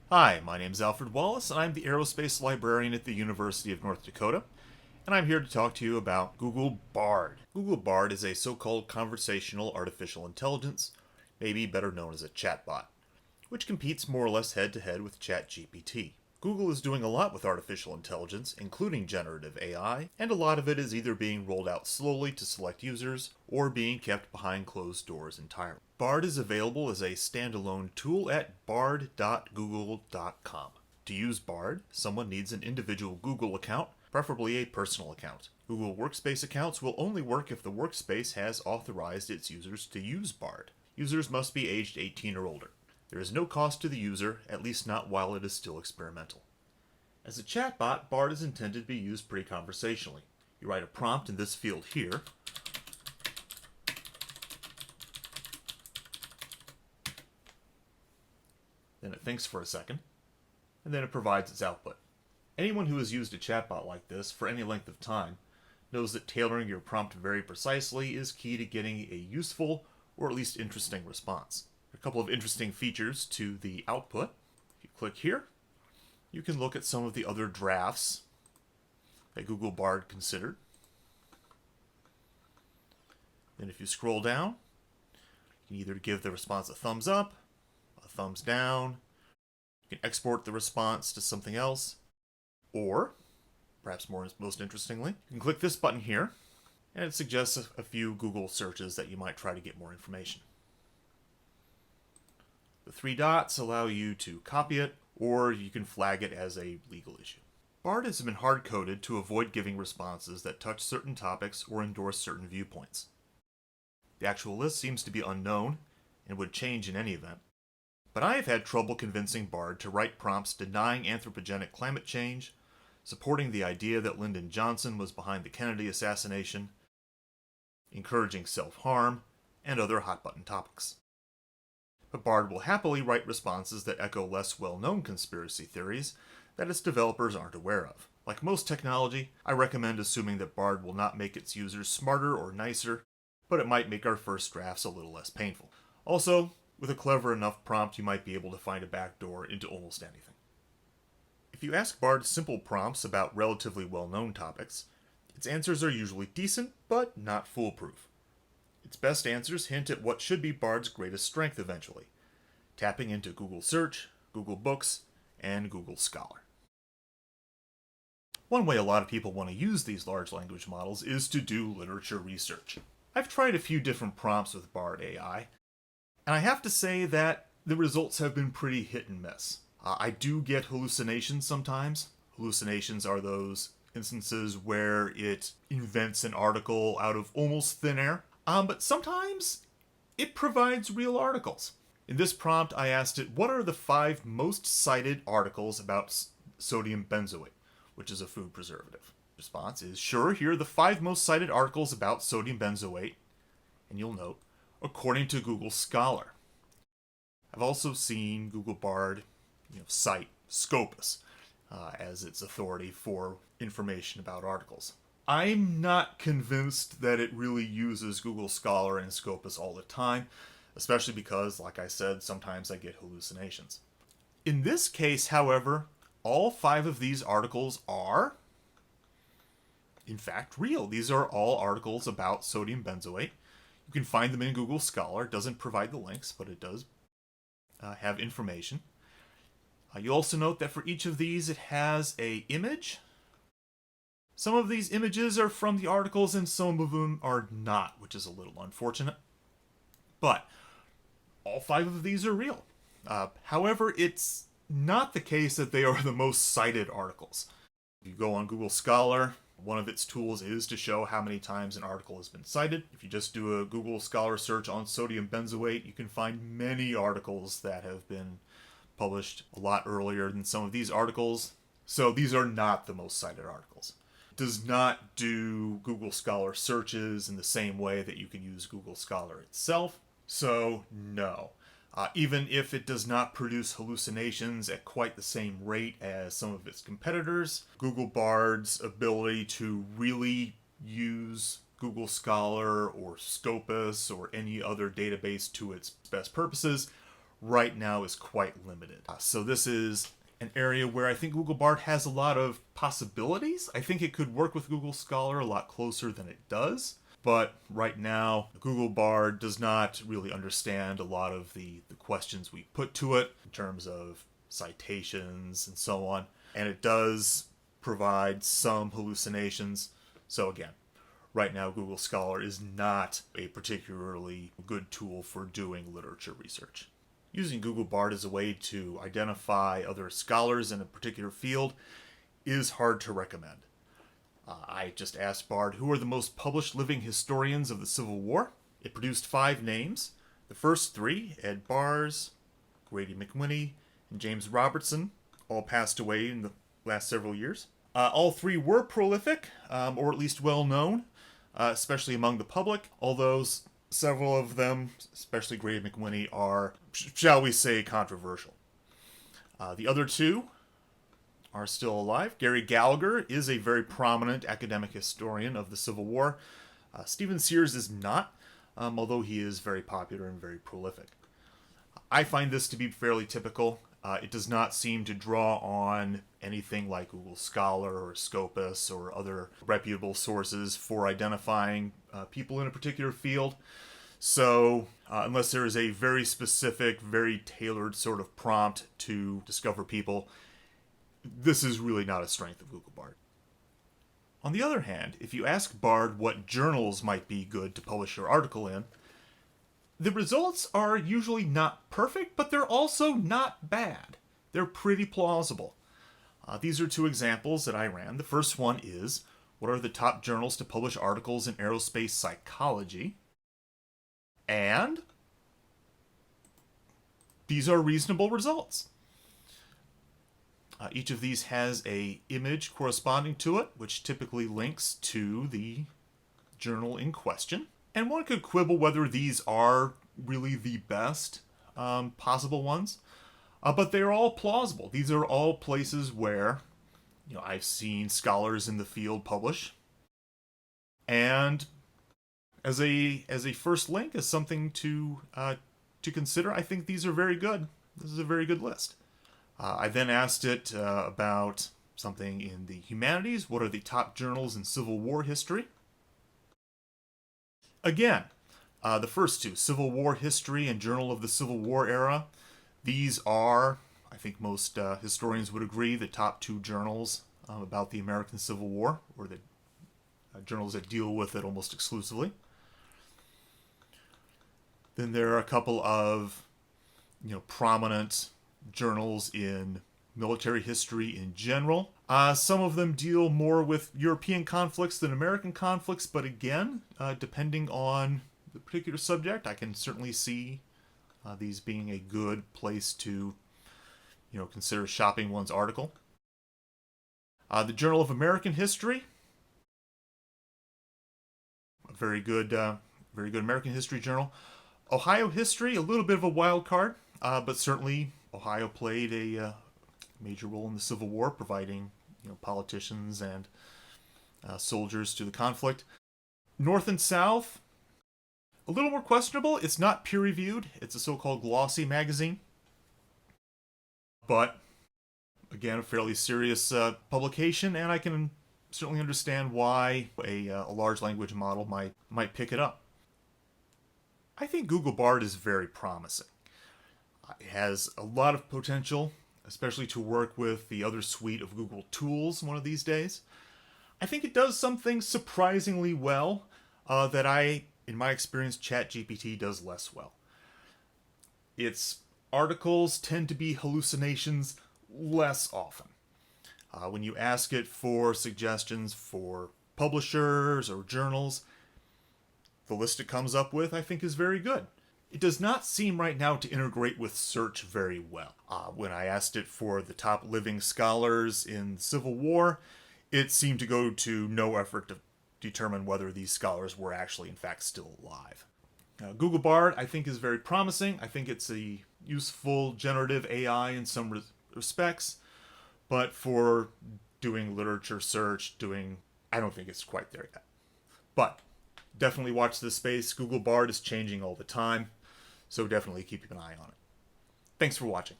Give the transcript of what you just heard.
Hi, my name is Alfred Wallace, and I'm the aerospace librarian at the University of North Dakota, and I'm here to talk to you about Google Bard. Google Bard is a so-called conversational artificial intelligence, maybe better known as a chatbot, which competes more or less head-to-head with ChatGPT. Google is doing a lot with artificial intelligence, including generative AI, and a lot of it is either being rolled out slowly to select users or being kept behind closed doors entirely. Bard is available as a standalone tool at bard.google.com. To use Bard, someone needs an individual Google account, preferably a personal account. Google Workspace accounts will only work if the workspace has authorized its users to use Bard. Users must be aged 18 or older. There is no cost to the user, at least not while it is still experimental. As a chatbot, Bard is intended to be used pretty conversationally. You write a prompt in this field here, then it thinks for a second, and then it provides its output. Anyone who has used a chatbot like this for any length of time knows that tailoring your prompt very precisely is key to getting a useful or at least interesting response. A couple of interesting features to the output. If you click here, you can look at some of the other drafts that Google Bard considered. Then if you scroll down, you can either give the response a thumbs up, a thumbs down, you can export the response to something else, or, perhaps most interestingly, you can click this button here, and it suggests a few Google searches that you might try to get more information. The three dots allow you to copy it, or you can flag it as a legal issue. Bard has been hard-coded to avoid giving responses that touch certain topics or endorse certain viewpoints. The actual list seems to be unknown, and would change in any event, but I have had trouble convincing Bard to write prompts denying anthropogenic climate change, supporting the idea that Lyndon Johnson was behind the Kennedy assassination, encouraging self-harm, and other hot-button topics. But Bard will happily write responses that echo less well-known conspiracy theories that its developers aren't aware of. Like most technology, I recommend assuming that Bard will not make its users smarter or nicer, but it might make our first drafts a little less painful. Also, with a clever enough prompt, you might be able to find a backdoor into almost anything. If you ask Bard simple prompts about relatively well-known topics, its answers are usually decent, but not foolproof. Its best answers hint at what should be Bard's greatest strength eventually, tapping into Google Search, Google Books, and Google Scholar. One way a lot of people want to use these large language models is to do literature research. I've tried a few different prompts with Bard AI, and I have to say that the results have been pretty hit and miss. I do get hallucinations sometimes. Hallucinations are those instances where it invents an article out of almost thin air. But sometimes it provides real articles. In this prompt, I asked it, what are the 5 most cited articles about sodium benzoate, which is a food preservative? Response is, sure, here are the 5 most cited articles about sodium benzoate, and you'll note, according to Google Scholar. I've also seen Google Bard cite Scopus as its authority for information about articles. I'm not convinced that it really uses Google Scholar and Scopus all the time, especially because, like I said, sometimes I get hallucinations. In this case, however, all 5 of these articles are, in fact, real. These are all articles about sodium benzoate. You can find them in Google Scholar. It doesn't provide the links, but it does have information. You also note that for each of these, it has an image. Some of these images are from the articles and some of them are not, which is a little unfortunate. But all 5 of these are real. However, it's not the case that they are the most cited articles. If you go on Google Scholar, one of its tools is to show how many times an article has been cited. If you just do a Google Scholar search on sodium benzoate, you can find many articles that have been published a lot earlier than some of these articles. So these are not the most cited articles. It does not do Google Scholar searches in the same way that you can use Google Scholar itself. So no. Even if it does not produce hallucinations at quite the same rate as some of its competitors, Google Bard's ability to really use Google Scholar or Scopus or any other database to its best purposes right now is quite limited. So this is an area where I think Google Bard has a lot of possibilities. I think it could work with Google Scholar a lot closer than it does. But right now, Google Bard does not really understand a lot of the questions we put to it in terms of citations and so on. And it does provide some hallucinations. So again, right now Google Scholar is not a particularly good tool for doing literature research. Using Google Bard as a way to identify other scholars in a particular field is hard to recommend. I just asked Bard who are the most published living historians of the Civil War. It produced 5 names. The first 3, Ed Bars, Grady McWhinney, and James Robertson, all passed away in the last several years. All 3 were prolific, or at least well known, especially among the public, although several of them, especially Grady McWhinney, are, shall we say, controversial. The other 2 are still alive. Gary Gallagher is a very prominent academic historian of the Civil War. Stephen Sears is not, although he is very popular and very prolific. I find this to be fairly typical. It does not seem to draw on anything like Google Scholar or Scopus or other reputable sources for identifying people in a particular field. So, unless there is a very specific, very tailored sort of prompt to discover people, this is really not a strength of Google Bard. On the other hand, if you ask Bard what journals might be good to publish your article in, the results are usually not perfect, but they're also not bad. They're pretty plausible. These are 2 examples that I ran. The first one is, what are the top journals to publish articles in aerospace psychology? And these are reasonable results. Each of these has an image corresponding to it, which typically links to the journal in question. And one could quibble whether these are really the best possible ones, but they're all plausible. These are all places where, I've seen scholars in the field publish, and as a first link, as something to consider, I think these are very good. This is a very good list. I then asked it about something in the humanities. What are the top journals in Civil War history? Again, the first 2, Civil War History and Journal of the Civil War Era. These are, I think most historians would agree, the top 2 journals about the American Civil War, or the journals that deal with it almost exclusively. Then there are a couple of, prominent journals in military history in general. Some of them deal more with European conflicts than American conflicts, but again, depending on the particular subject, I can certainly see these being a good place to, consider shopping one's article. The Journal of American History, a very good American history journal. Ohio History, a little bit of a wild card, but certainly Ohio played a major role in the Civil War, providing politicians and soldiers to the conflict. North and South, a little more questionable. It's not peer-reviewed. It's a so-called glossy magazine. But, again, a fairly serious publication, and I can certainly understand why a large language model might pick it up. I think Google Bard is very promising. It has a lot of potential, especially to work with the other suite of Google tools one of these days. I think it does something surprisingly well that in my experience, ChatGPT does less well. Its articles tend to be hallucinations less often. When you ask it for suggestions for publishers or journals, the list it comes up with, I think, is very good. It does not seem right now to integrate with search very well. When I asked it for the top living scholars in the Civil War, it seemed to go to no effort to determine whether these scholars were actually, in fact, still alive. Google Bard, I think, is very promising. I think it's a useful generative AI in some respects, but for doing literature search, I don't think it's quite there yet. But definitely watch this space. Google Bard is changing all the time, so definitely keep an eye on it. Thanks for watching.